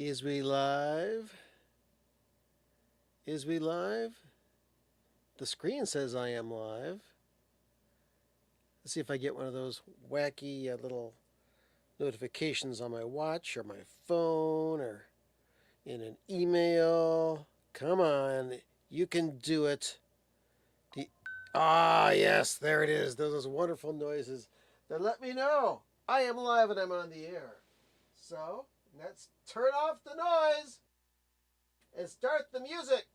Is we live? Is we live? The screen says I am live. Let's see if I get one of those wacky little notifications on my watch or my phone or in an email. Come on, you can do it. Yes, there it is. Those wonderful noises that let me know I am live and I'm on the air. So let's turn off the noise and start the music.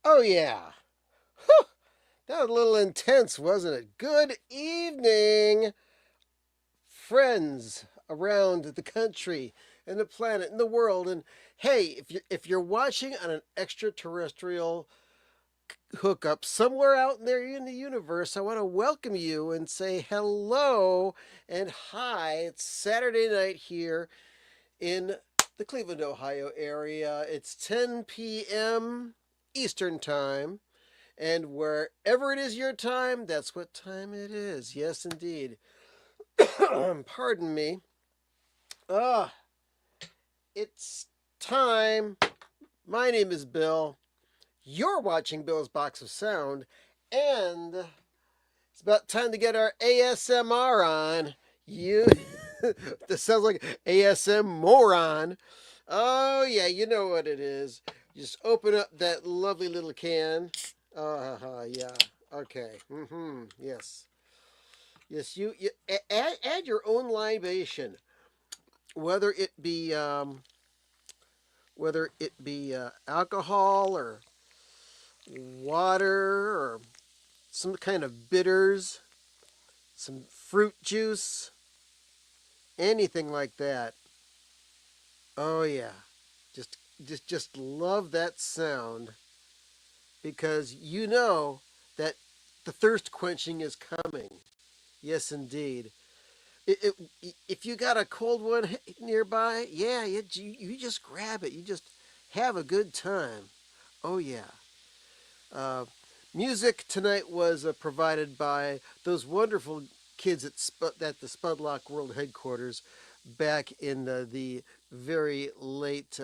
Oh, yeah. Whew. That was a little intense, wasn't it? Good evening, friends around the country and the planet and the world. And hey, if you're watching on an extraterrestrial hookup somewhere out there in the universe, I want to welcome you and say hello and hi. It's Saturday night here in the Cleveland, Ohio area. It's 10 p.m. Eastern Time, and wherever it is your time, that's what time it is. Yes, indeed. Pardon me. It's time. My name is Bill. You're watching Bill's Box of Sound, and it's about time to get our ASMR on. This sounds like ASM moron. Oh, yeah, you know what it is. Just open up that lovely little can. Yeah. Okay. Yes. Yes. Add your own libation, whether it be alcohol or water or some kind of bitters, some fruit juice, anything like that. Oh yeah. Just just love that sound because you know that the thirst quenching is coming. Yes, indeed. If you got a cold one nearby, yeah, you just grab it. You just have a good time. Oh yeah. Uh, Music tonight was provided by those wonderful kids at the Spudlock World headquarters back in the very late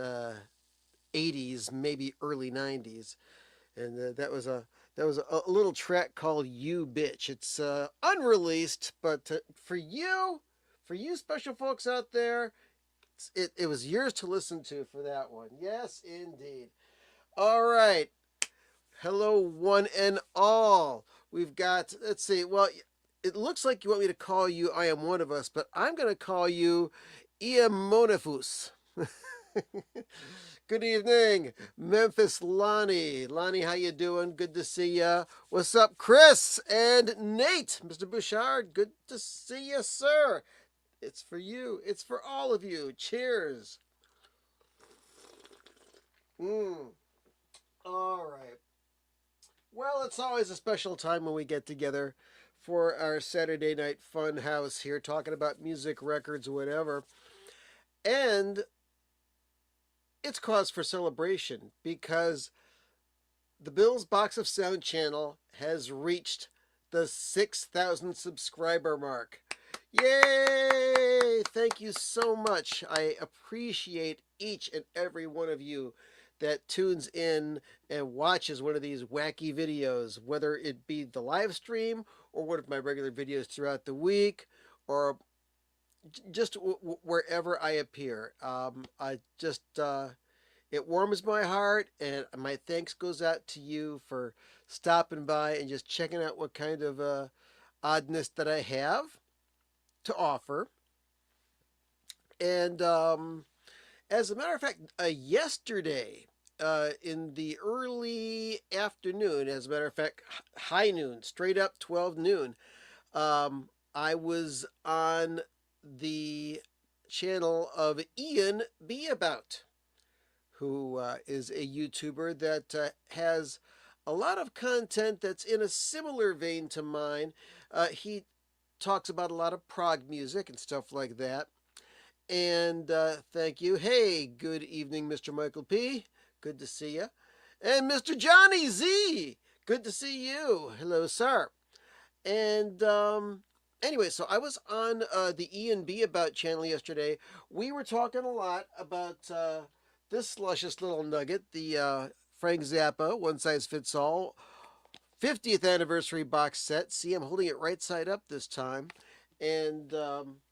80s, maybe early 90s. And that was a little track called "You Bitch." It's unreleased, but for you special folks out there, it was yours to listen to for that one. Yes, indeed. All right. Hello, one and all. We've got, let's see, well, it looks like you want me to call you I Am One of Us, but I'm going to call you Iamonifus. Good evening, Memphis Lonnie. Lonnie, how you doing? Good to see ya. What's up, Chris and Nate? Mr. Bouchard, good to see you, sir. It's for you. It's for all of you. Cheers. Mm. All right. Well, it's always a special time when we get together for our Saturday night fun house here, talking about music, records, whatever. And it's cause for celebration because the Bill's Box of Sound channel has reached the 6,000 subscriber mark. Yay! Thank you so much. I appreciate each and every one of you that tunes in and watches one of these wacky videos, whether it be the live stream or one of my regular videos throughout the week or just wherever I appear. I just it warms my heart, and my thanks goes out to you for stopping by and just checking out what kind of oddness that I have to offer. And as a matter of fact, yesterday in the early afternoon, as a matter of fact, high noon, straight up 12 noon, I was on the channel of Ian Be About, who is a YouTuber that has a lot of content that's in a similar vein to mine. He talks about a lot of prog music and stuff like that. And thank you. Hey, good evening, Mr. Michael P. Good to see you. And Mr. Johnny Z. Good to see you. Hello, sir. And anyway, so I was on the Ian Be About channel yesterday. We were talking a lot about this luscious little nugget, the Frank Zappa One Size Fits All 50th anniversary box set. See, I'm holding it right side up this time. And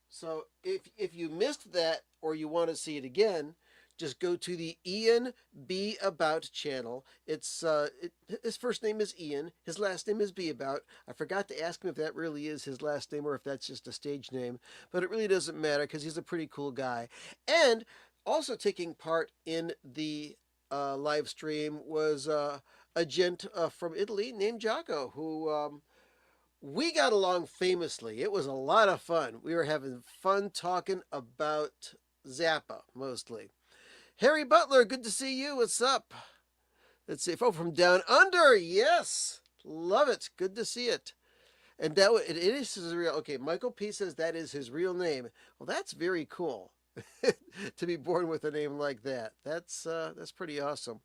so if you missed that or you want to see it again, just go to the Ian Be About channel. His first name is Ian. His last name is Be About. I forgot to ask him if that really is his last name or if that's just a stage name, but it really doesn't matter because he's a pretty cool guy. And also taking part in the live stream was a gent from Italy named Jaco, who we got along famously. It was a lot of fun. We were having fun talking about Zappa mostly. Harry Butler, good to see you. What's up? Let's see. Oh, from down under. Yes. Love it. Good to see it. And it is his real. Okay, Michael P says that is his real name. Well, that's very cool. To be born with a name like that. That's pretty awesome.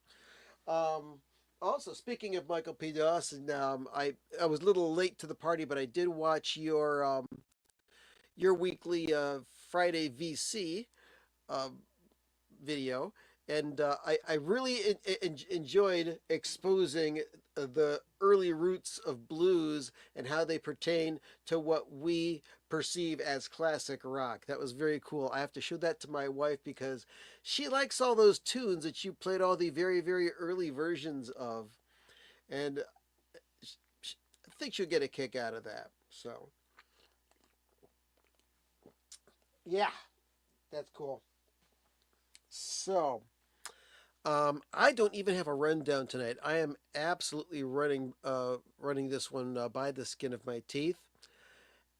Also, speaking of Michael P. Dawson, I was a little late to the party, but I did watch your weekly Friday VC video, and I really enjoyed exposing the early roots of blues and how they pertain to what we perceive as classic rock. That was very cool. I have to show that to my wife because she likes all those tunes that you played all the very, very early versions of. And think she'll get a kick out of that. So, yeah, that's cool. So, I don't even have a rundown tonight. I am absolutely running this one by the skin of my teeth.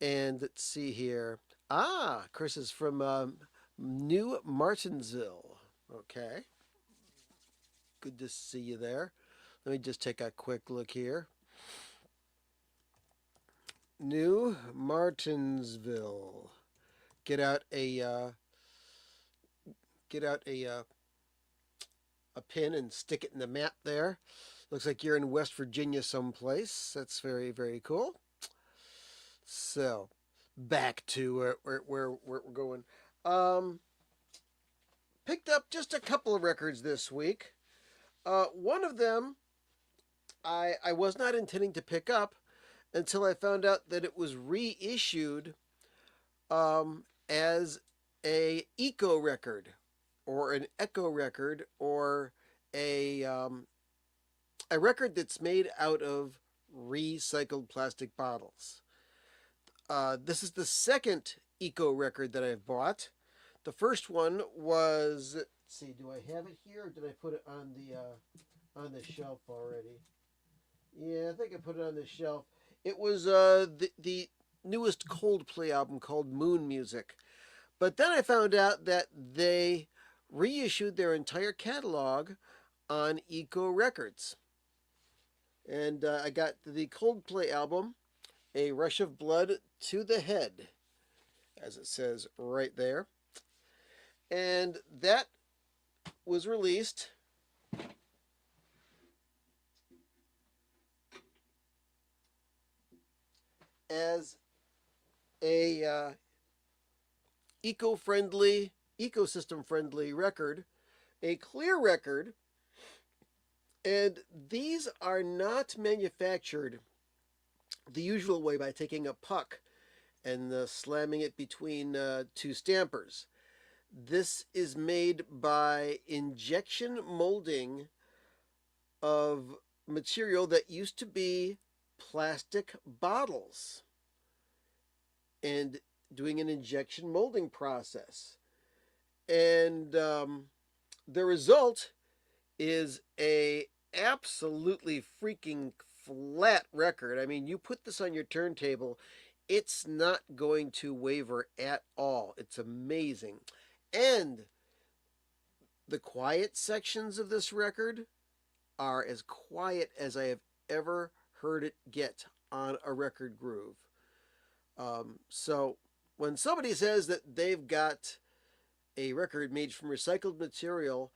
And let's see here. Chris is from New Martinsville. Okay, good to see you there. Let me just take a quick look here. New Martinsville. Get out a get out a pin and stick it in the map there. Looks like you're in West Virginia someplace. That's very, very cool. So, back to where we're going. Picked up just a couple of records this week. One of them I was not intending to pick up until I found out that it was reissued as a eco record or an echo record or a record that's made out of recycled plastic bottles. This is the second eco record that I've bought. The first one was, let's see, do I have it here or did I put it on the shelf already? Yeah, I think I put it on the shelf. It was the newest Coldplay album called Moon Music. But then I found out that they reissued their entire catalog on Eco Records. And I got the Coldplay album, A Rush of Blood to the Head, as it says right there. And that was released as a eco-friendly, ecosystem-friendly record, a clear record, and these are not manufactured the usual way by taking a puck and slamming it between two stampers. This is made by injection molding of material that used to be plastic bottles and doing an injection molding process. And the result is a absolutely freaking flat record. I mean, you put this on your turntable, it's not going to waver at all. It's amazing. And the quiet sections of this record are as quiet as I have ever heard it get on a record groove. So when somebody says that they've got a record made from recycled material,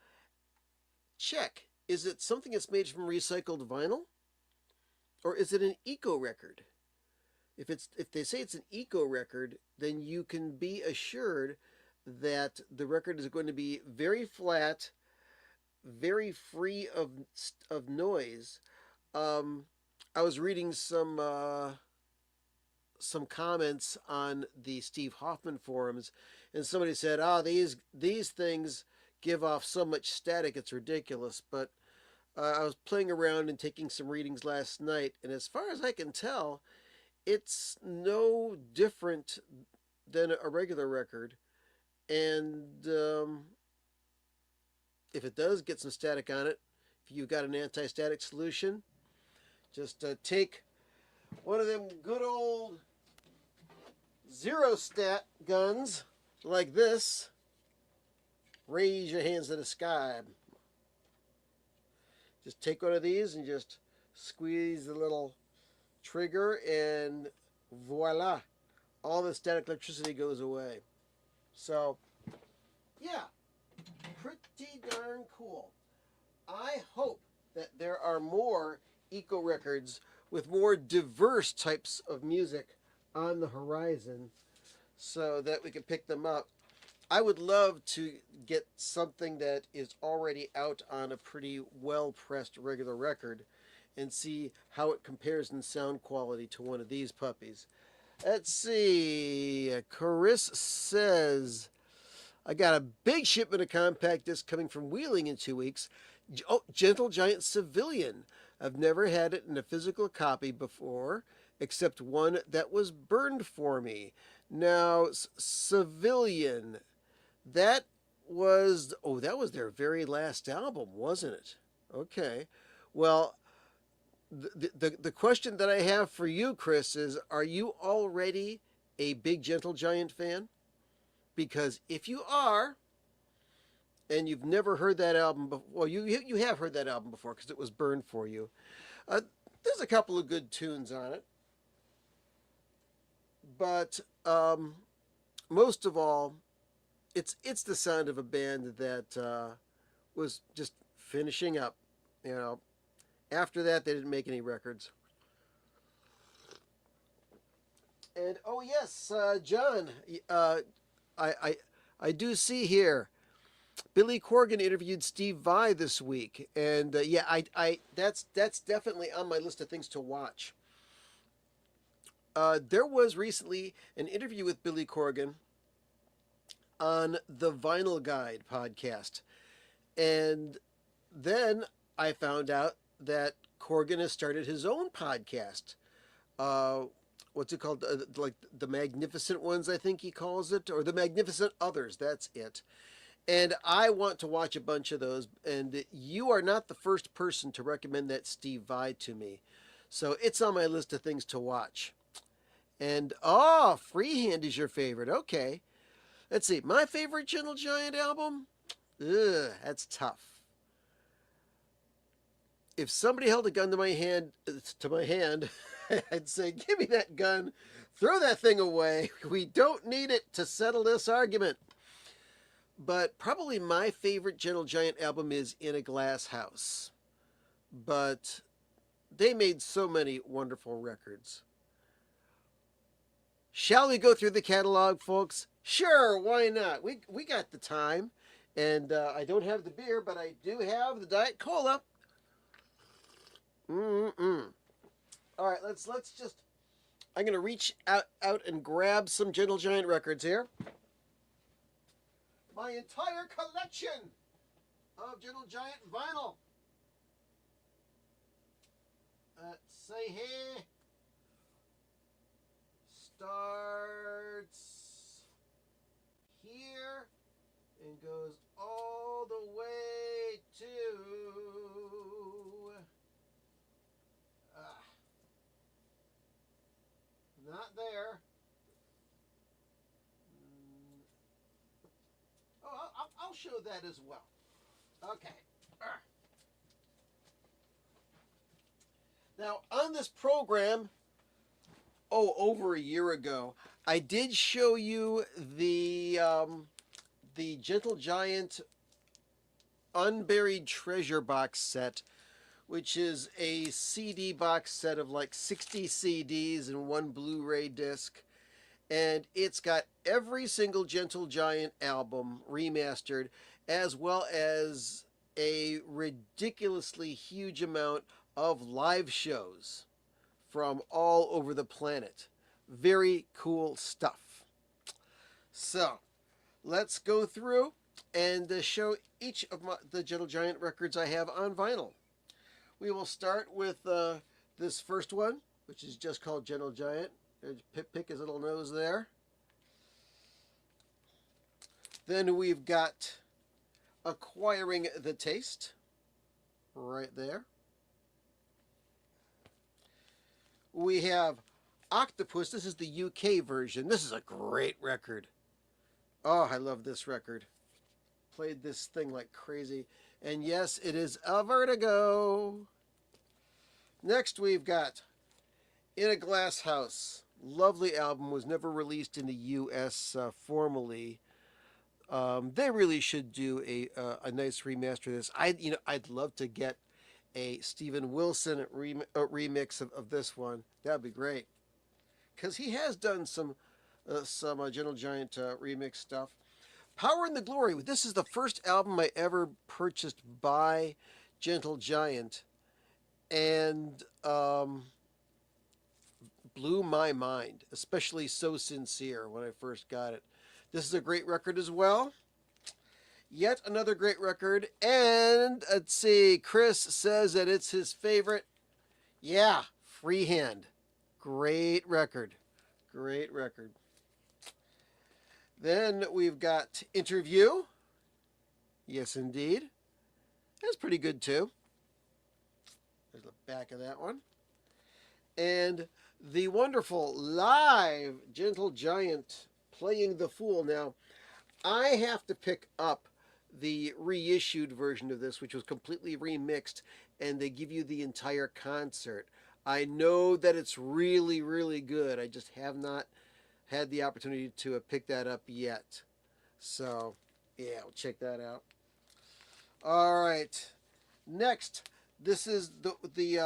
check. Is it something that's made from recycled vinyl? Or is it an eco record? If they say it's an eco record, then you can be assured that the record is going to be very flat, very free of noise. I was reading some comments on the Steve Hoffman forums, and somebody said, these things give off so much static, it's ridiculous. But I was playing around and taking some readings last night, and as far as I can tell, it's no different than a regular record. And if it does get some static on it, if you've got an anti-static solution, just take one of them good old zero stat guns like this. Raise your hands to the sky. Just take one of these and just squeeze the little trigger, and voila, all the static electricity goes away. So, yeah, pretty darn cool. I hope that there are more eco records with more diverse types of music on the horizon so that we can pick them up. I would love to get something that is already out on a pretty well-pressed regular record and see how it compares in sound quality to one of these puppies. Let's see. Chris says, I got a big shipment of compact discs coming from Wheeling in 2 weeks. Oh, Gentle Giant Civilian. I've never had it in a physical copy before, except one that was burned for me. Now, Civilian, that that was their very last album, wasn't it? Okay. Well, the question that I have for you, Chris, is are you already a big Gentle Giant fan? Because if you are, and you've never heard that album before, well, you have heard that album before because it was burned for you. Uh, there's a couple of good tunes on it, but most of all, it's the sound of a band that was just finishing up. You know, after that, they didn't make any records. And oh yes, John, I, I I do see here Billy Corgan interviewed Steve Vai this week, and yeah, I that's definitely on my list of things to watch. There was recently an interview with Billy Corgan on the Vinyl Guide podcast, and then I found out that Corgan has started his own podcast. Uh, what's it called? Like the Magnificent Ones, I think he calls it, or the Magnificent Others. That's it. And I want to watch a bunch of those. And you are not the first person to recommend that Steve Vai to me. So it's on my list of things to watch. And oh, Freehand is your favorite. Okay. Let's see. My favorite Gentle Giant album? Ugh, that's tough. If somebody held a gun to my hand, I'd say, "Give me that gun. Throw that thing away. We don't need it to settle this argument." But probably my favorite Gentle Giant album is In a Glass House. But they made so many wonderful records. Shall we go through the catalog, folks? Sure, why not? We got the time. And I don't have the beer, but I do have the Diet Cola. Mm-mm. All right, let's just... I'm going to reach out and grab some Gentle Giant records here. My entire collection of Gentle Giant vinyl. Let's say here starts here and goes all the way to not there. Oh, I'll show that as well. Okay. Now, on this program, over a year ago, I did show you the Gentle Giant Unburied Treasure box set, which is a CD box set of like 60 CDs and one Blu-ray disc. And it's got every single Gentle Giant album remastered, as well as a ridiculously huge amount of live shows from all over the planet. Very cool stuff. So, let's go through and show each of the Gentle Giant records I have on vinyl. We will start with this first one, which is just called Gentle Giant. Pick his little nose there. Then we've got Acquiring the Taste, right there. We have Octopus. This is the UK version. This is a great record. Oh, I love this record. Played this thing like crazy. And yes, it is a Vertigo. Next we've got In a Glass House. Lovely album, was never released in the U.S. Formally. They really should do a nice remaster of this. I'd love to get a Steven Wilson remix of this one. That'd be great, because he has done some Gentle Giant remix stuff. Power and the Glory. This is the first album I ever purchased by Gentle Giant, and blew my mind, especially So Sincere when I first got it. This is a great record as well. Yet another great record. And let's see, Chris says that it's his favorite. Yeah, Freehand. Great record. Great record. Then we've got Interview. Yes, indeed. That's pretty good too. There's the back of that one. And the wonderful live Gentle Giant playing the Fool. Now, I have to pick up the reissued version of this, which was completely remixed, and they give you the entire concert. I know that it's really, really good. I just have not had the opportunity to pick that up yet. So, yeah, we'll check that out. All right. Next, this is the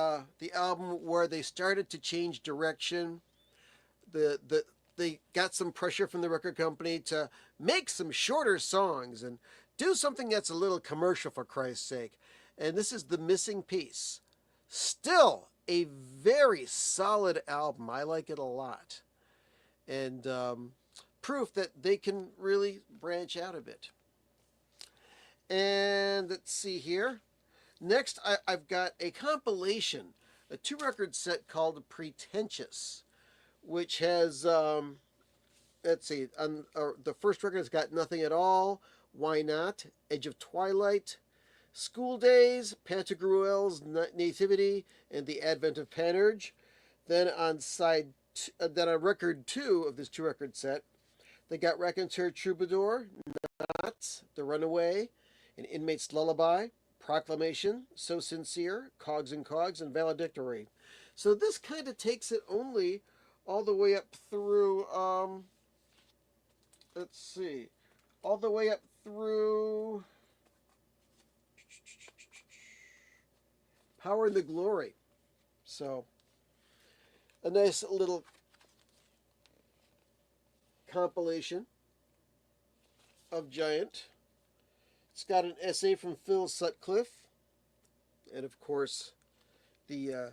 album where they started to change direction. They got some pressure from the record company to make some shorter songs and do something that's a little commercial, for Christ's sake. And this is The Missing Piece. Still a very solid album. I like it a lot. And proof that they can really branch out a bit. And let's see here. Next, I've got a compilation, a 2 record set called Pretentious, which has, let's see, the first record has got Nothing at All, Why Not, Edge of Twilight, School Days, Pantagruel's Nativity, and The Advent of Panurge. Then then on record 2 of this 2 record set, they got Raconteur Troubadour, Knots, The Runaway, An Inmate's Lullaby, Proclamation, So Sincere, Cogs and Cogs, and Valedictory. So this kind of takes it only all the way up through, let's see, all the way up through Power and the Glory. So a nice little compilation of Giant. It's got an essay from Phil Sutcliffe, and of course, the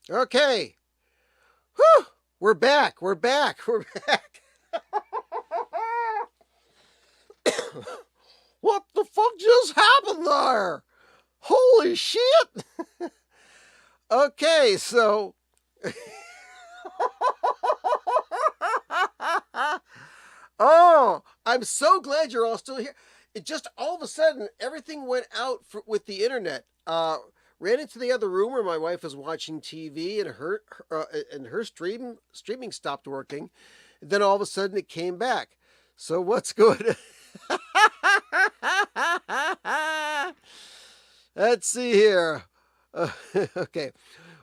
Okay. Whew! We're back. We're back. We're back. What the fuck just happened there? Holy shit! Okay, so. Oh, I'm so glad you're all still here. It just all of a sudden everything went out with the internet. Ran into the other room where my wife was watching TV, and her streaming stopped working. Then all of a sudden it came back. So what's good? Let's see here. Okay.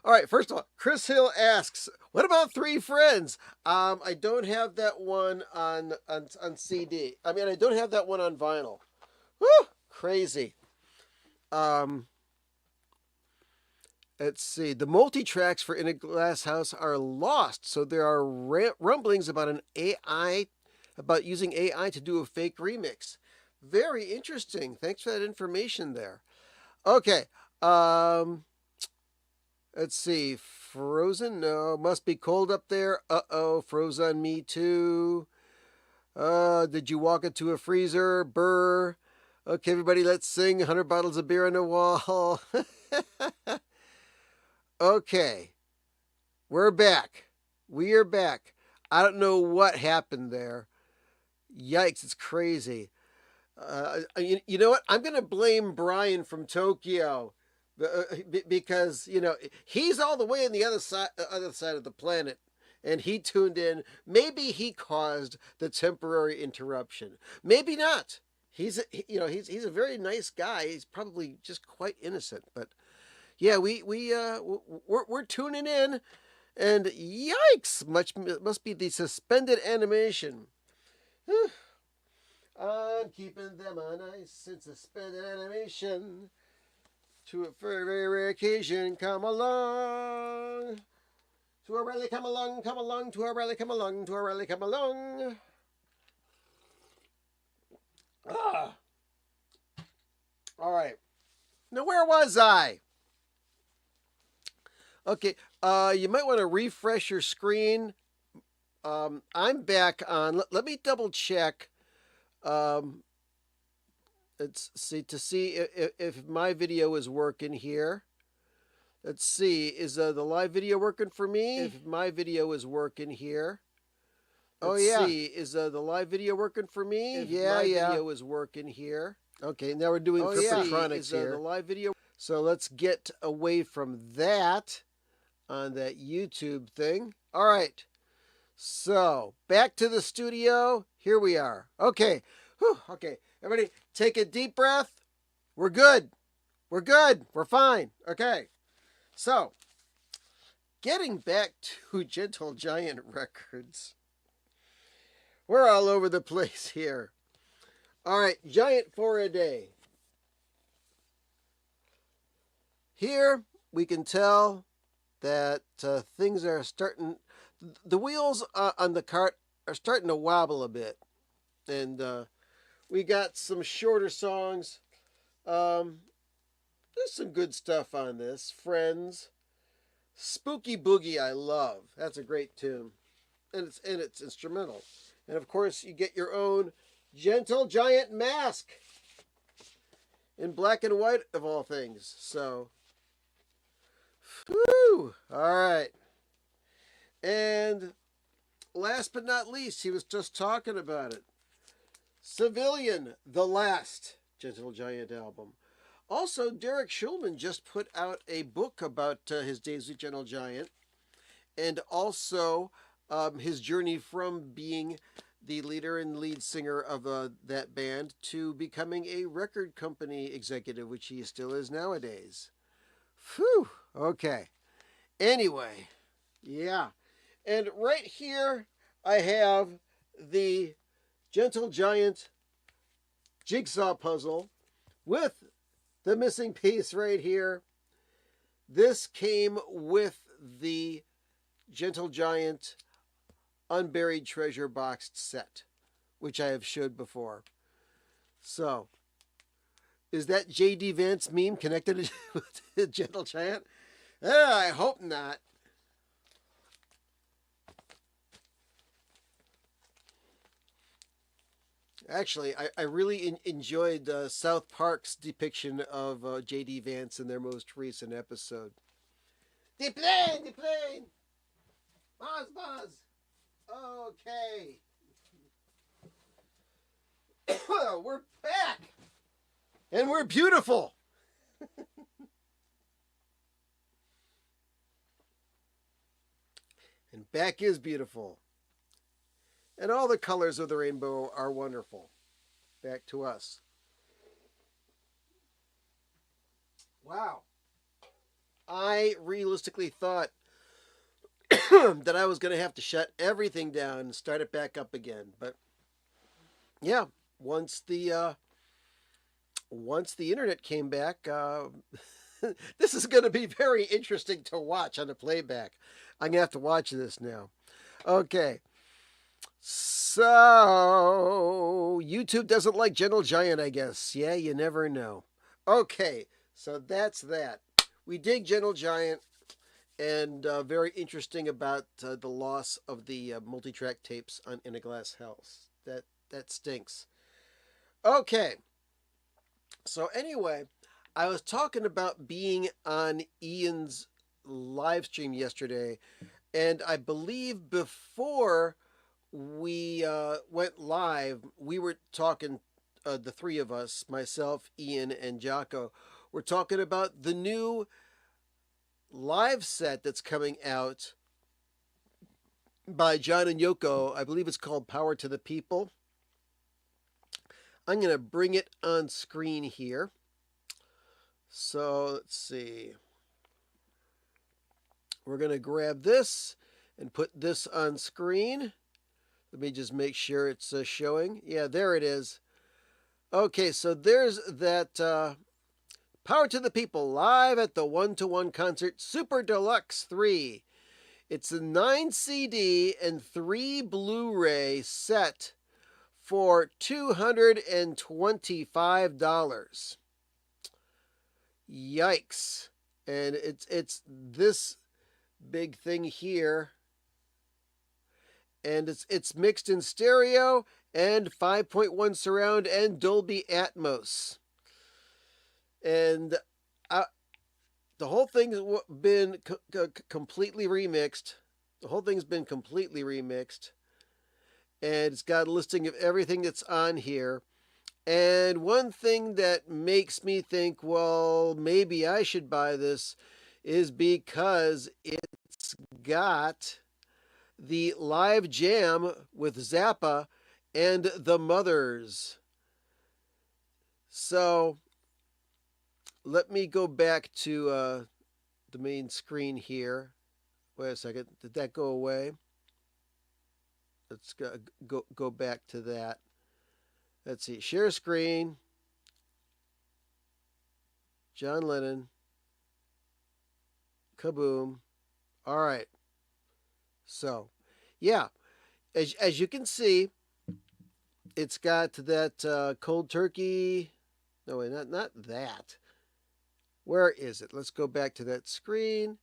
All right. First of all, Chris Hill asks, "What about Three Friends?" I don't have that one on CD. I mean, I don't have that one on vinyl. Woo! Crazy. Let's see. The multi-tracks for In a Glass House are lost, so there are rumblings about using AI to do a fake remix. Very interesting. Thanks for that information there. Okay. Let's see. Frozen? No. Must be cold up there. Uh-oh. Froze on me too. Did you walk into a freezer? Burr. Okay, everybody, let's sing 100 Bottles of Beer on the Wall. Okay. We're back. We are back. I don't know what happened there. Yikes, it's crazy. You know what? I'm going to blame Brian from Tokyo because, he's all the way on the other side of the planet, and he tuned in. Maybe he caused the temporary interruption. Maybe not. He's a very nice guy. He's probably just quite innocent, but yeah, we're tuning in, and yikes, must be the suspended animation. I'm keeping them on ice in suspended animation. To a very, very rare occasion, come along. To a rally, come along, come along. To a rally, come along, to a rally, come along. Ah. All right. Now, where was I? Okay, you might want to refresh your screen. I'm back on. Let me double check. Let's see if my video is working here. Let's see, is the live video working for me? If my video is working here. Let's see, is the live video working for me? If my video is working here. Okay, now we're doing Flippertronics here. The live video. So let's get away from that on that YouTube thing. All right. So back to the studio. Here we are. Okay. Whew. Okay. Everybody take a deep breath. We're good. We're good. We're fine. Okay. So getting back to Gentle Giant Records. We're all over the place here. All right. Giant for a Day. Here we can tell that things are starting, the wheels on the cart are starting to wobble a bit. And we got some shorter songs. There's some good stuff on this. Friends. Spooky Boogie I love. That's a great tune. And it's instrumental. And of course you get your own Gentle Giant mask. In black and white of all things. So whew, all right. And last but not least, he was just talking about it. Civilian, the last Gentle Giant album. Also, Derek Schulman just put out a book about his days with Gentle Giant, and also his journey from being the leader and lead singer of that band to becoming a record company executive, which he still is nowadays. Phew. Okay. Anyway, yeah. And right here, I have the Gentle Giant jigsaw puzzle with the missing piece right here. This came with the Gentle Giant Unburied Treasure boxed set, which I have showed before. So, is that J.D. Vance meme connected with Gentle Giant? I hope not. Actually, I really enjoyed South Park's depiction of J.D. Vance in their most recent episode. The plane, the plane, Buzz, Buzz. Okay, we're back, and we're beautiful. And back is beautiful. And all the colors of the rainbow are wonderful. Back to us. Wow. I realistically thought that I was going to have to shut everything down and start it back up again. But yeah, once the internet came back, this is going to be very interesting to watch on the playback. I'm going to have to watch this now. Okay. So, YouTube doesn't like Gentle Giant, I guess. Yeah, you never know. Okay, so that's that. We dig Gentle Giant, and very interesting about the loss of the multi-track tapes on In a Glass House. That stinks. Okay, so anyway, I was talking about being on Ian's live stream yesterday, and I believe before we went live, we were talking, the three of us, myself, Ian, and Jocko, we're talking about the new live set that's coming out by John and Yoko. I believe it's called Power to the People. I'm going to bring it on screen here. So let's see. We're going to grab this and put this on screen. Let me just make sure it's showing. Yeah, there it is. Okay, so there's that Power to the People live at the 1-to-1 concert Super Deluxe 3. It's a 9 CD and 3 Blu-ray set for $225. Yikes. And it's this big thing here. And it's mixed in stereo and 5.1 surround and Dolby Atmos. And the whole thing's been completely remixed. The whole thing's been completely remixed. And it's got a listing of everything that's on here. And one thing that makes me think, well, maybe I should buy this is because it's got the live jam with Zappa and the Mothers. So let me go back to the main screen here. Wait a second. Did that go away? Let's go back to that. Let's see. Share screen. John Lennon. Kaboom. All right. So, yeah. As you can see, it's got that cold turkey. No, wait, not that. Where is it? Let's go back to that screen.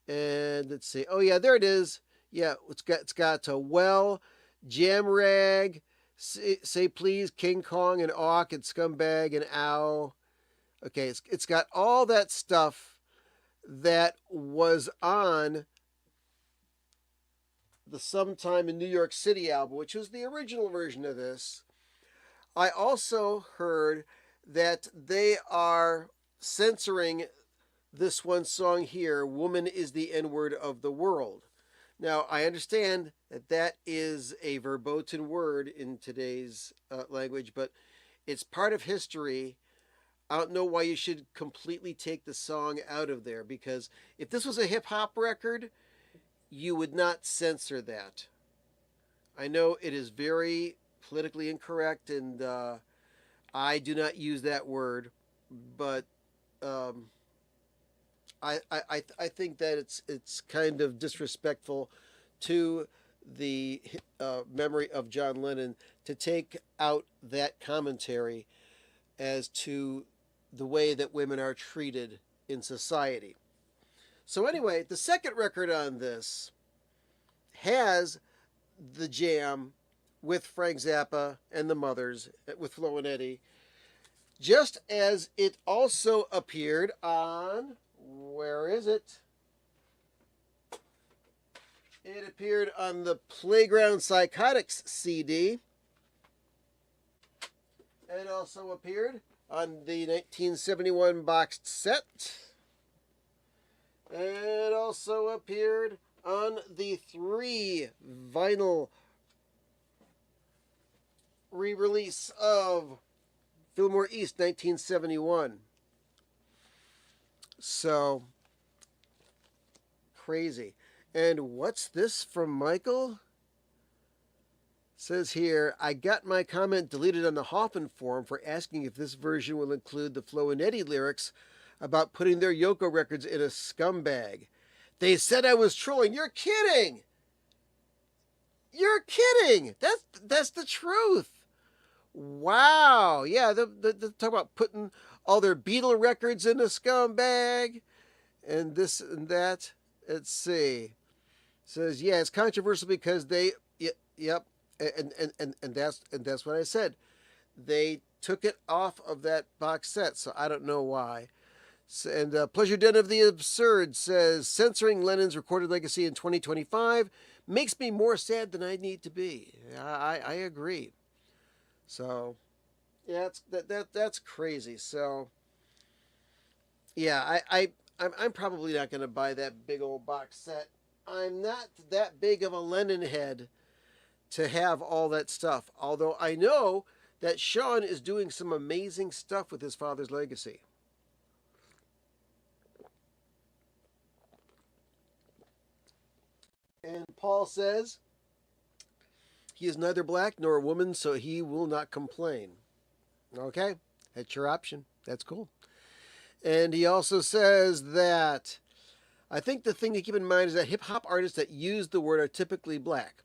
And let's see. Oh, yeah, there it is. Yeah, it's got well, jam rag, say please, King Kong and Awk and Scumbag and Ow. Okay, it's got all that stuff that was on the Sometime in New York City album, which was the original version of this. I also heard that they are censoring this one song here, Woman is the N-word of the World. Now, I understand that that is a verboten word in today's language, but it's part of history. I don't know why you should completely take the song out of there, because if this was a hip-hop record, you would not censor that. I know it is very politically incorrect, and I do not use that word, but I think that it's kind of disrespectful to the memory of John Lennon to take out that commentary as to the way that women are treated in society. So anyway, the second record on this has the jam with Frank Zappa and the Mothers, with Flo and Eddie, just as it also appeared on, where is it? It appeared on the Playground Psychotics CD. It also appeared on the 1971 boxed set. It also appeared on the 3 vinyl re-release of Fillmore East 1971. So, crazy. And what's this from Michael? It says here, I got my comment deleted on the Hoffman forum for asking if this version will include the Flo and Eddie lyrics about putting their Yoko records in a scumbag. They said I was trolling. You're kidding! You're kidding! That's the truth. Wow. Yeah, they talk about putting all their Beatle records in a scumbag and this and that. Let's see. It says, yeah, it's controversial because they, yep, and that's what I said. They took it off of that box set, so I don't know why. And Pleasure Den of the Absurd says, censoring Lennon's recorded legacy in 2025 makes me more sad than I need to be. I agree. So, yeah, that's crazy. So, yeah, I'm probably not going to buy that big old box set. I'm not that big of a Lennon head to have all that stuff. Although I know that Sean is doing some amazing stuff with his father's legacy. And Paul says he is neither black nor a woman, so he will not complain. Okay, that's your option. That's cool. And he also says that I think the thing to keep in mind is that hip hop artists that use the word are typically black.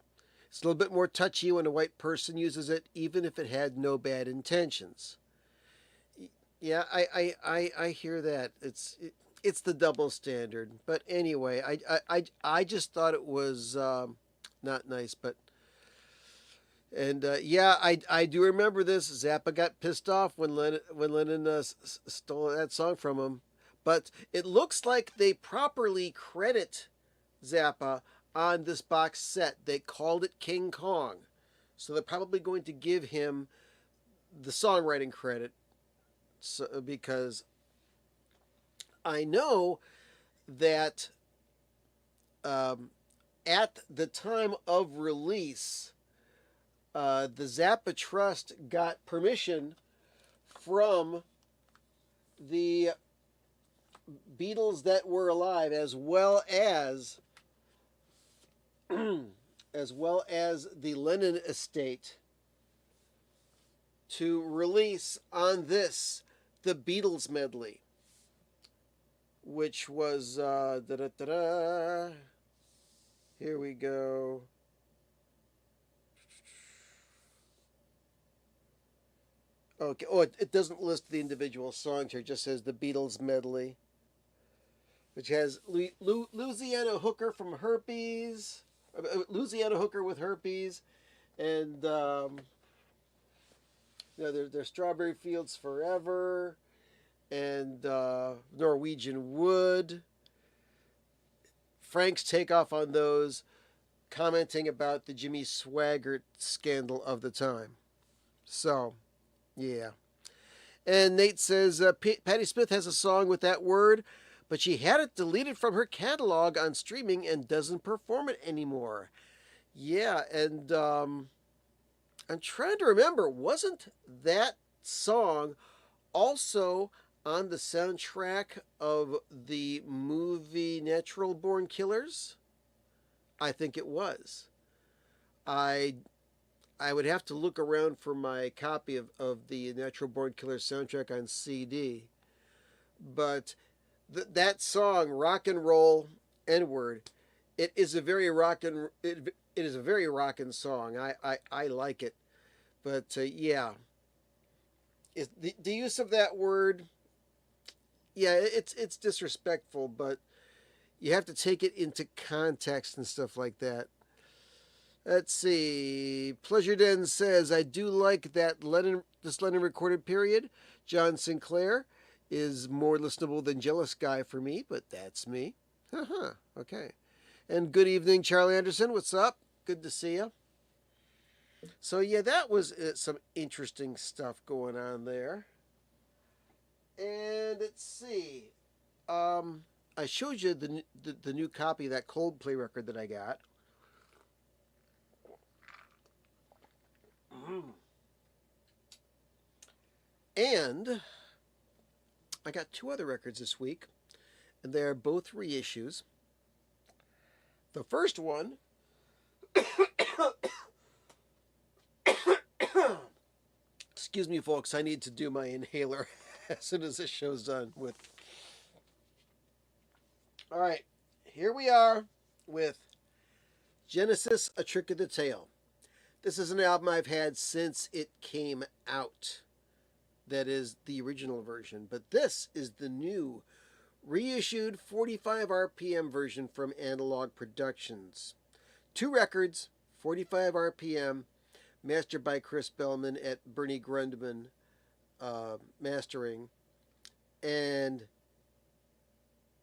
It's a little bit more touchy when a white person uses it, even if it had no bad intentions. Yeah, I hear that. It's the double standard. But anyway, I just thought it was not nice. But and yeah, I do remember this. Zappa got pissed off when Lennon stole that song from him. But it looks like they properly credit Zappa on this box set. They called it King Kong. So they're probably going to give him the songwriting credit. So, because I know that at the time of release, the Zappa Trust got permission from the Beatles that were alive, as well as the Lennon estate, to release on this the Beatles medley, which was here we go. Okay. Oh, it doesn't list the individual songs here. It just says the Beatles medley, which has Louisiana Hooker from Herpes, Louisiana Hooker with Herpes, and there's Strawberry Fields Forever, and Norwegian Wood. Frank's takeoff on those, commenting about the Jimmy Swaggart scandal of the time. So, yeah. And Nate says, Patti Smith has a song with that word, but she had it deleted from her catalog on streaming and doesn't perform it anymore. Yeah, and I'm trying to remember, wasn't that song also on the soundtrack of the movie Natural Born Killers? I think it was. I would have to look around for my copy of the Natural Born Killers soundtrack on CD. But that song, Rock and Roll N-Word, it is a very rockin' song. I like it. But yeah, the use of that word, yeah, it's disrespectful, but you have to take it into context and stuff like that. Let's see. Pleasure Den says, I do like that this Lennon recorded period. John Sinclair is more listenable than Jealous Guy for me, but that's me. Haha, okay. And good evening, Charlie Anderson. What's up? Good to see you. So, yeah, that was some interesting stuff going on there. And let's see. I showed you the new copy of that Coldplay record that I got. And I got two other records this week, and they are both reissues. The first one excuse me, folks, I need to do my inhaler as soon as this show's done with. All right, here we are with Genesis, A Trick of the Tail. This is an album I've had since it came out. That is the original version, but this is the new reissued 45 RPM version from Analog Productions. Two records, 45 RPM, mastered by Chris Bellman at Bernie Grundman mastering. And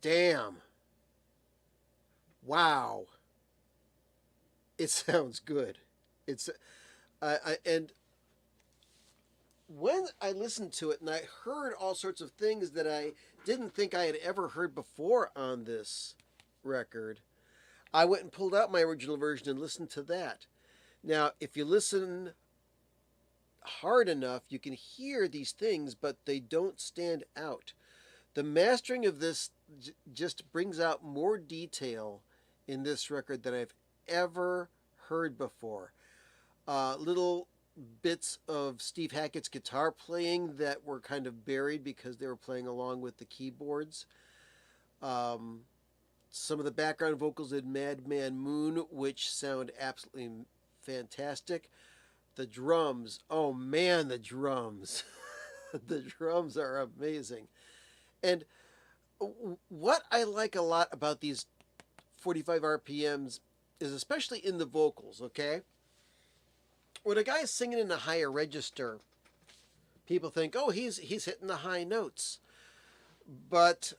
damn, wow, it sounds good. It's and when I listened to it and I heard all sorts of things that I didn't think I had ever heard before on this record, I went and pulled out my original version and listened to that. Now, if you listen hard enough, you can hear these things, but they don't stand out. The mastering of this just brings out more detail in this record than I've ever heard before. Little bits of Steve Hackett's guitar playing that were kind of buried because they were playing along with the keyboards. Some of the background vocals in Madman Moon, which sound absolutely fantastic. The drums, oh man, the drums. The drums are amazing. And what I like a lot about these 45 RPMs is especially in the vocals, okay? When a guy's singing in a higher register, people think, oh, he's hitting the high notes. But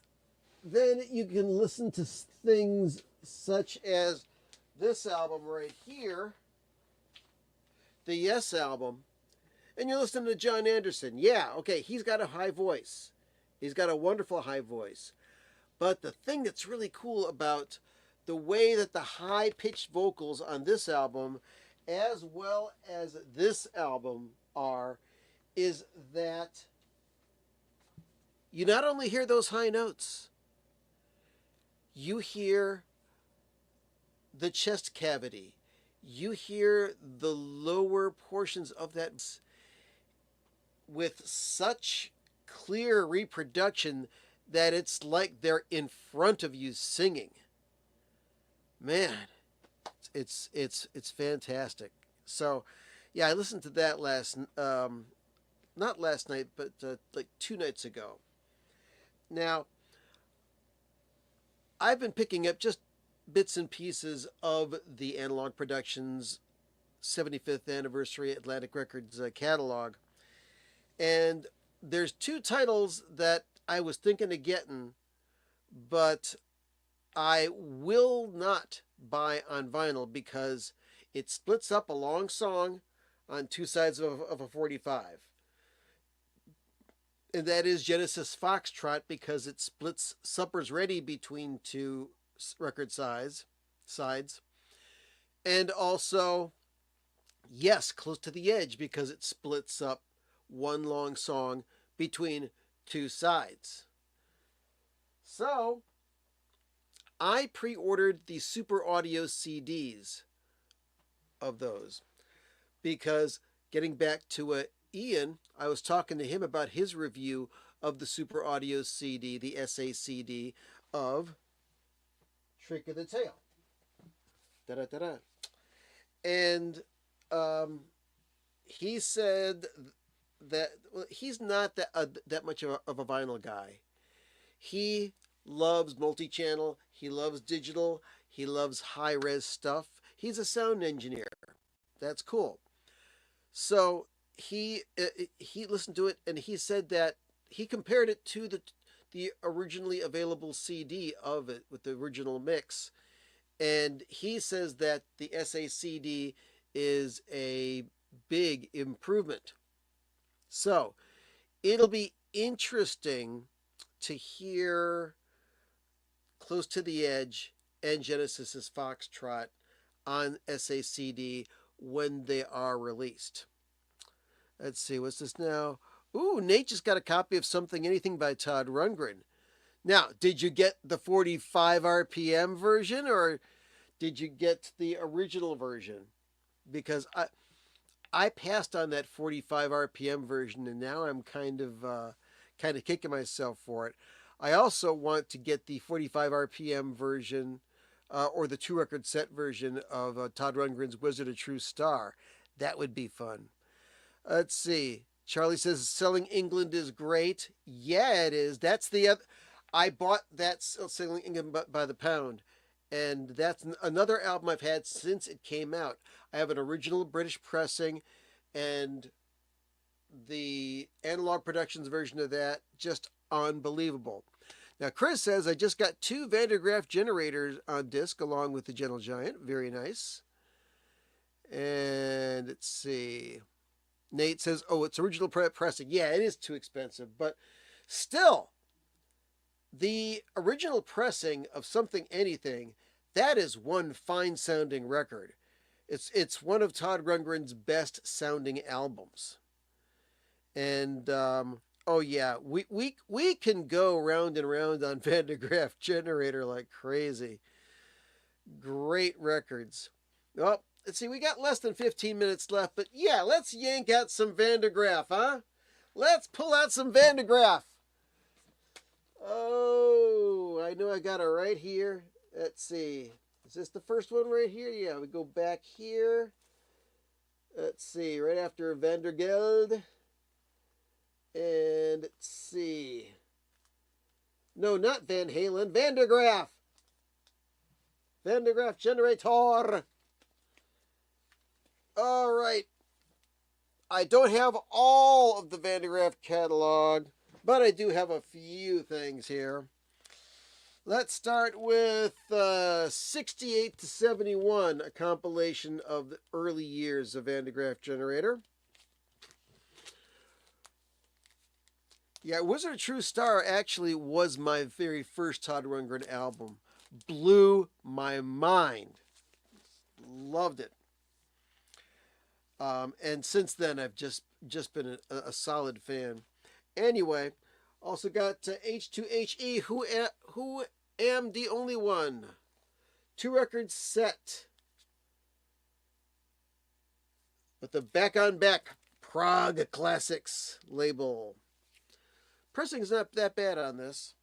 then you can listen to things such as this album right here, the Yes album, and you're listening to John Anderson. Yeah, okay, he's got a high voice. He's got a wonderful high voice. But the thing that's really cool about the way that the high-pitched vocals on this album as well as this album are, is that you not only hear those high notes, you hear the chest cavity, you hear the lower portions of that with such clear reproduction that it's like they're in front of you singing. Man, it's fantastic. So, yeah, I listened to that not last night, but like 2 nights ago. Now, I've been picking up just bits and pieces of the Analog Productions 75th anniversary Atlantic Records catalog, and there's 2 titles that I was thinking of getting, but I will not buy on vinyl because it splits up a long song on 2 sides of a 45. And that is Genesis Foxtrot, because it splits Supper's Ready between 2 record sides. And also, yes, Close to the Edge, because it splits up one long song between 2 sides. So, I pre-ordered the Super Audio CDs of those because, getting back to Ian, I was talking to him about his review of the Super Audio CD, the SACD of Trick of the Tail. Da-da-da-da. And he said that he's not that much of a vinyl guy. He loves multi-channel, he loves digital, he loves high-res stuff. He's a sound engineer. That's cool. So he listened to it and he said that he compared it to the originally available CD of it with the original mix, and he says that the SACD is a big improvement. So it'll be interesting to hear Close to the Edge and Genesis's Foxtrot on SACD when they are released. Let's see, what's this now? Ooh, Nate just got a copy of Something Anything by Todd Rundgren. Now, did you get the 45 RPM version or did you get the original version? Because I passed on that 45 RPM version and now I'm kind of kicking myself for it. I also want to get the 45 RPM version or the 2-record set version of Todd Rundgren's Wizard of True Star. That would be fun. Let's see. Charlie says Selling England is great. Yeah, it is. That's the other. I bought that Selling England by the pound, and that's another album I've had since it came out. I have an original British pressing, and the Analog Productions version of that, just unbelievable. Now, Chris says, I just got 2 Van der Graaf generators on disc along with the Gentle Giant. Very nice. And let's see. Nate says, oh, it's original pressing. Yeah, it is too expensive. But still, the original pressing of Something Anything, that is one fine-sounding record. It's one of Todd Rundgren's best-sounding albums. And, oh yeah, we can go round and round on Van der Graaf Generator like crazy. Great records. Well, let's see, we got less than 15 minutes left, but yeah, let's yank out some Van der Graaf, huh? Let's pull out some Van der Graaf. Oh, I know I got it right here. Let's see. Is this the first one right here? Yeah, we go back here. Let's see, right after Van der Geld. And let's see. No, not Van Halen. Van der Graaf. Van der Graaf Generator. All right. I don't have all of the Van der Graaf catalog, but I do have a few things here. Let's start with 68 to 71, a compilation of the early years of Van der Graaf Generator. Yeah, Wizard of True Star actually was my very first Todd Rundgren album. Blew my mind. Loved it. And since then, I've just been a solid fan. Anyway, also got H2HE, Who Am the Only One. 2-record set. With the Back on Back Prague Classics label. Pressing's not that bad on this.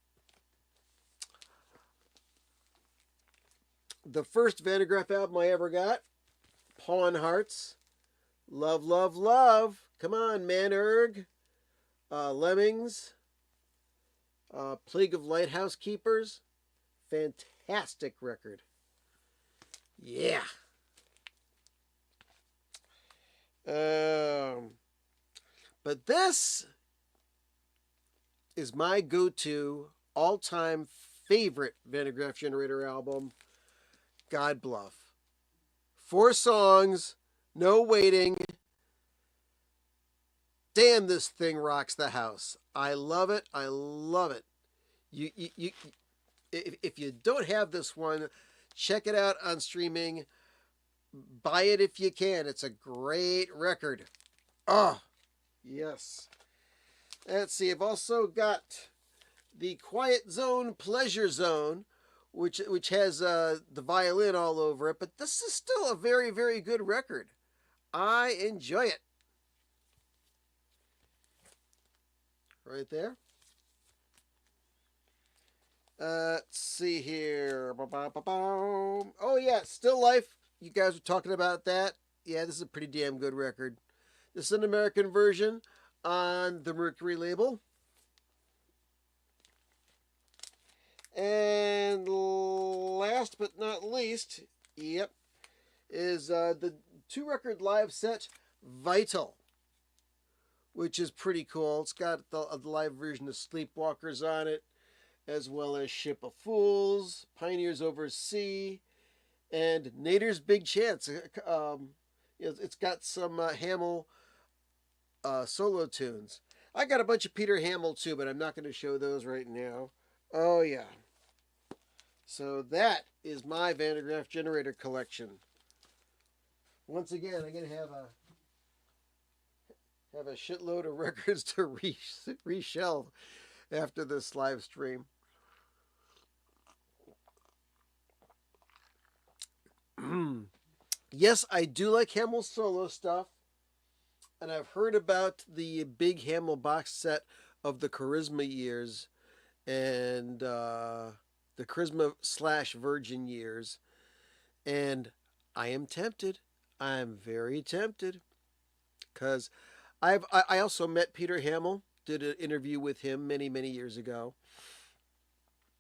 The first Van der Graaf album I ever got, Pawn Hearts. Love, Love, Love. Come on, Manerg. Lemmings. Plague of Lighthouse Keepers. Fantastic record. Yeah. But this is my go-to all-time favorite Van der Graaf Generator album, God Bluff. 4 songs, no waiting. Damn, this thing rocks the house. I love it. I love it. If you don't have this one, check it out on streaming. Buy it if you can. It's a great record. Oh, yes. Let's see. I've also got the Quiet Zone, Pleasure Zone, which has the violin all over it. But this is still a very, very good record. I enjoy it. Right there. Let's see here. Oh, yeah. Still Life. You guys were talking about that. Yeah, this is a pretty damn good record. This is an American version on the Mercury label. And last but not least, yep, is the 2-record live set, Vital, which is pretty cool. It's got the live version of Sleepwalkers on it, as well as Ship of Fools, Pioneers Over Sea, and Nader's Big Chance. It's got some Hamill solo tunes. I got a bunch of Peter Hamill too, but I'm not going to show those right now. Oh yeah. So that is my Van de Graaff generator collection. Once again, I'm going to have a shitload of records to reshelve after this live stream. Yes, I do like Hamill solo stuff. And I've heard about the big Hamill box set of the Charisma years and the Charisma / Virgin years. And I am tempted. I'm very tempted. Because I also met Peter Hamill, did an interview with him many, many years ago.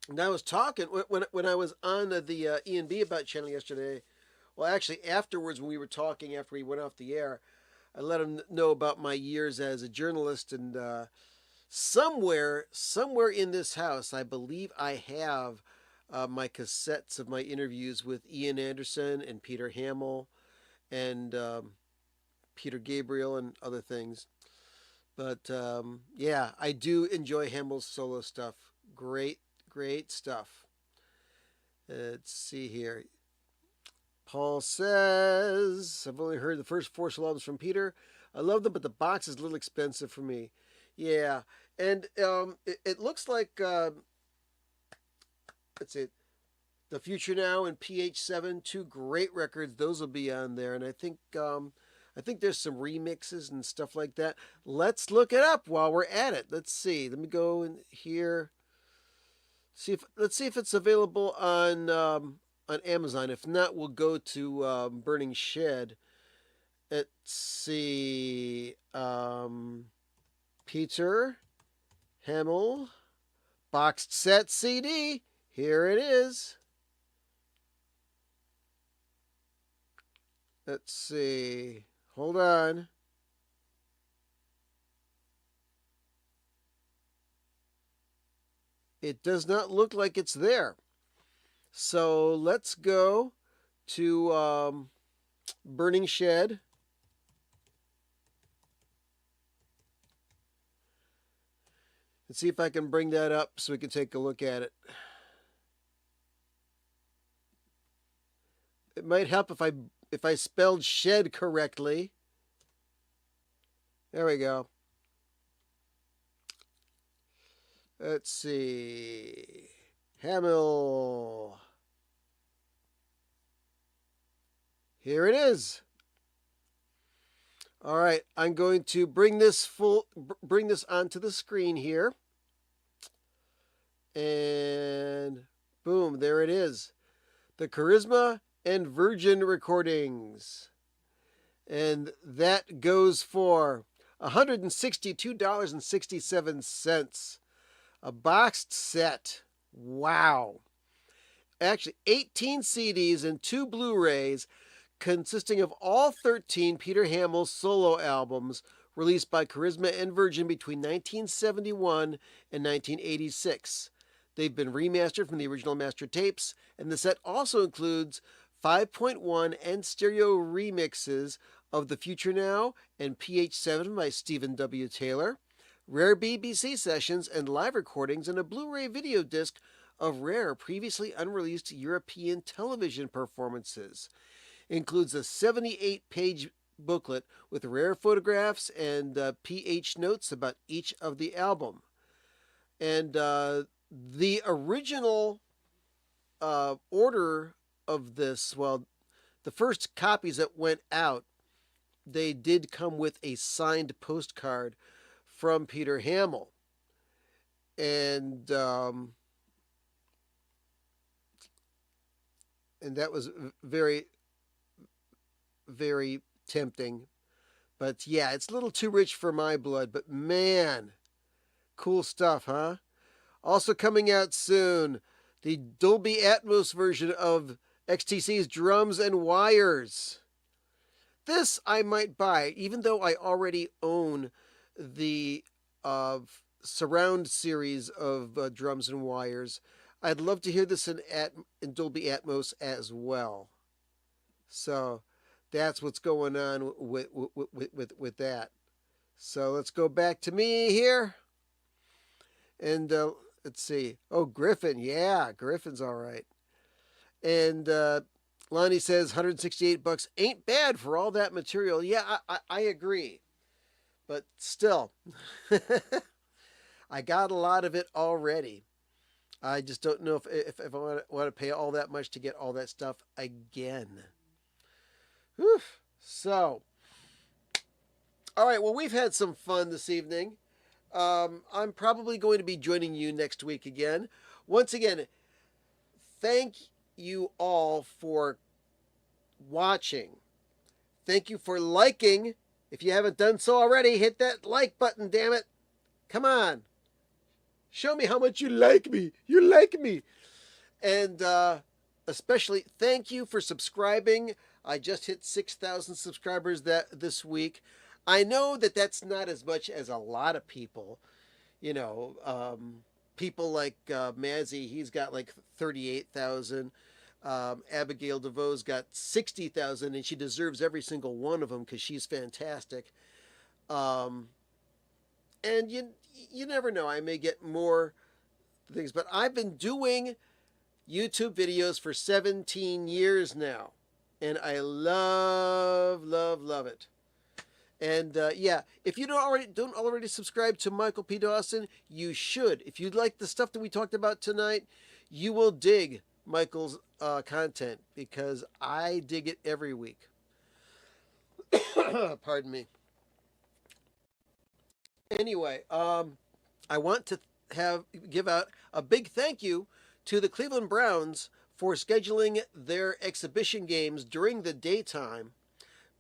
And I was talking, when I was on the E&B About channel yesterday, well, actually afterwards when we were talking after we went off the air, I let him know about my years as a journalist, and somewhere in this house, I believe I have my cassettes of my interviews with Ian Anderson and Peter Hamill and Peter Gabriel and other things. But yeah, I do enjoy Hamill's solo stuff. Great stuff. Let's see here. Paul says, I've only heard the first 4 solo albums from Peter. I love them, but the box is a little expensive for me. Yeah, and it looks like, let's see, The Future Now and PH7, 2 great records. Those will be on there, and I think there's some remixes and stuff like that. Let's look it up while we're at it. Let's see. Let me go in here. Let's see if it's available on Amazon. If not, we'll go to Burning Shed. Let's see. Peter Hamill boxed set CD. Here it is. Let's see. Hold on. It does not look like it's there. So let's go to Burning Shed. And see if I can bring that up so we can take a look at it. It might help if I spelled shed correctly. There we go. Let's see. Hamill. Here it is. All right, I'm going to bring this onto the screen here. And boom, there it is. The Charisma and Virgin recordings. And that goes for $162.67. A boxed set. Wow. Actually, 18 CDs and 2 Blu-rays consisting of all 13 Peter Hamill solo albums released by Charisma and Virgin between 1971 and 1986. They've been remastered from the original master tapes, and the set also includes 5.1 and stereo remixes of The Future Now and PH7 by Stephen W. Taylor, rare BBC sessions and live recordings, and a Blu-ray video disc of rare previously unreleased European television performances. Includes a 78-page booklet with rare photographs and PH notes about each of the album. And the original order of this, well, the first copies that went out, they did come with a signed postcard from Peter Hamill. And that was very, very tempting. But yeah, it's a little too rich for my blood. But man, cool stuff, huh? Also coming out soon, the Dolby Atmos version of XTC's Drums and Wires. this I might buy, even though I already own the surround series of drums and wires. I'd love to hear this in Dolby Atmos as well. So that's what's going on with that. So let's go back to me here. And let's see. Oh, Griffin. Yeah, Griffin's all right. And Lonnie says $168 ain't bad for all that material. Yeah, I agree. But still, I got a lot of it already. I just don't know if I want to pay all that much to get all that stuff again. Whew. So, all right, well, we've had some fun this evening. I'm probably going to be joining you next week again. Once again, thank you all for watching. Thank you for liking. If you haven't done so already, hit that like button, damn it. Come on. Show me how much you like me. You like me. And especially thank you for subscribing. I just hit 6,000 subscribers this week. I know that that's not as much as a lot of people. You know, people like Mazzy, he's got like 38,000. Abigail DeVoe's got 60,000, and she deserves every single one of them because she's fantastic. And you never know, I may get more things, but I've been doing YouTube videos for 17 years now, and I love it. And yeah, if you don't already subscribe to Michael P. Dawson, you should. If you like the stuff that we talked about tonight, you will dig Michael's content, because I dig it every week. Pardon me. Anyway, I want to give out a big thank you to the Cleveland Browns for scheduling their exhibition games during the daytime,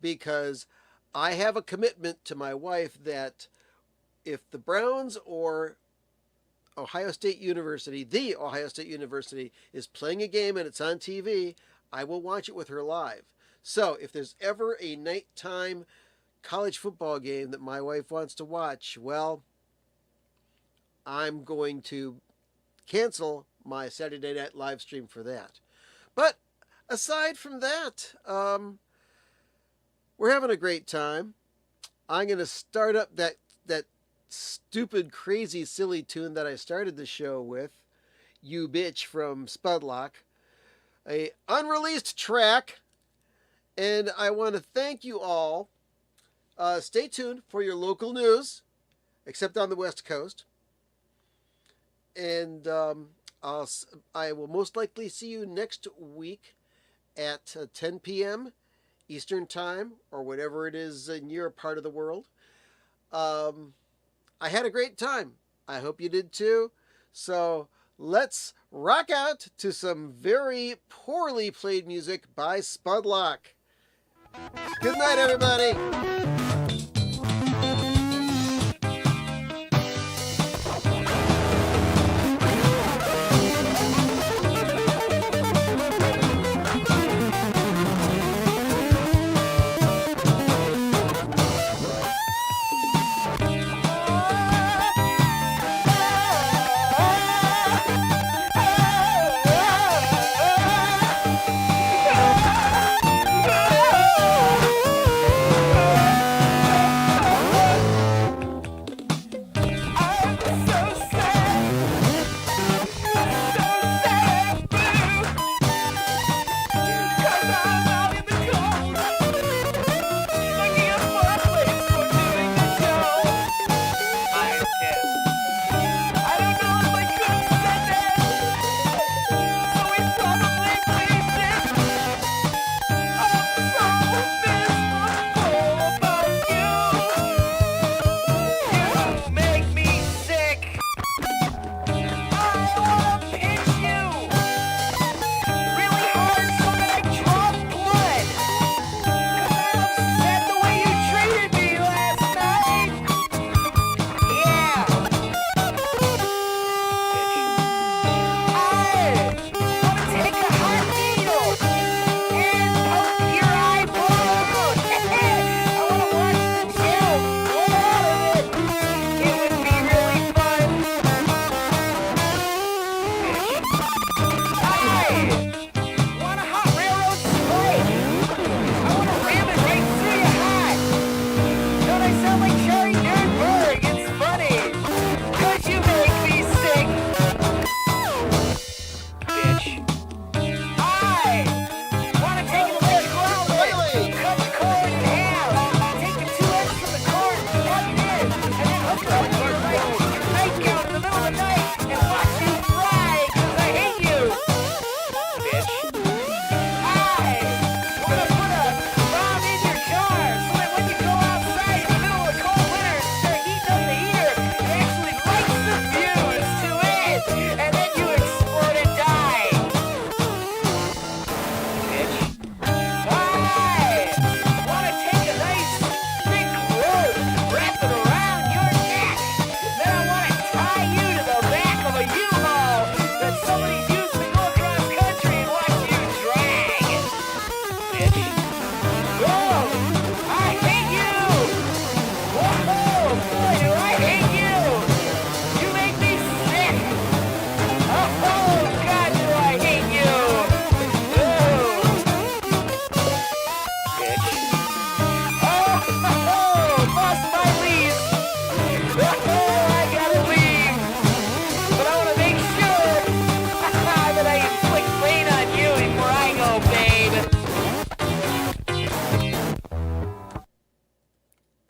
because I have a commitment to my wife that if the Browns or the Ohio State University is playing a game and it's on TV, I will watch it with her live. So if there's ever a nighttime college football game that my wife wants to watch, well, I'm going to cancel my Saturday night live stream for that. But aside from that, we're having a great time. I'm going to start up that stupid, crazy, silly tune that I started the show with, You Bitch from Spudlock, a unreleased track. And I want to thank you all. Stay tuned for your local news, except on the West Coast. And I will most likely see you next week at 10 p.m. Eastern Time, or whatever it is in your part of the world. I had a great time. I hope you did too. So let's rock out to some very poorly played music by Spudlock. Good night, everybody.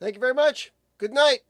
Thank you very much. Good night.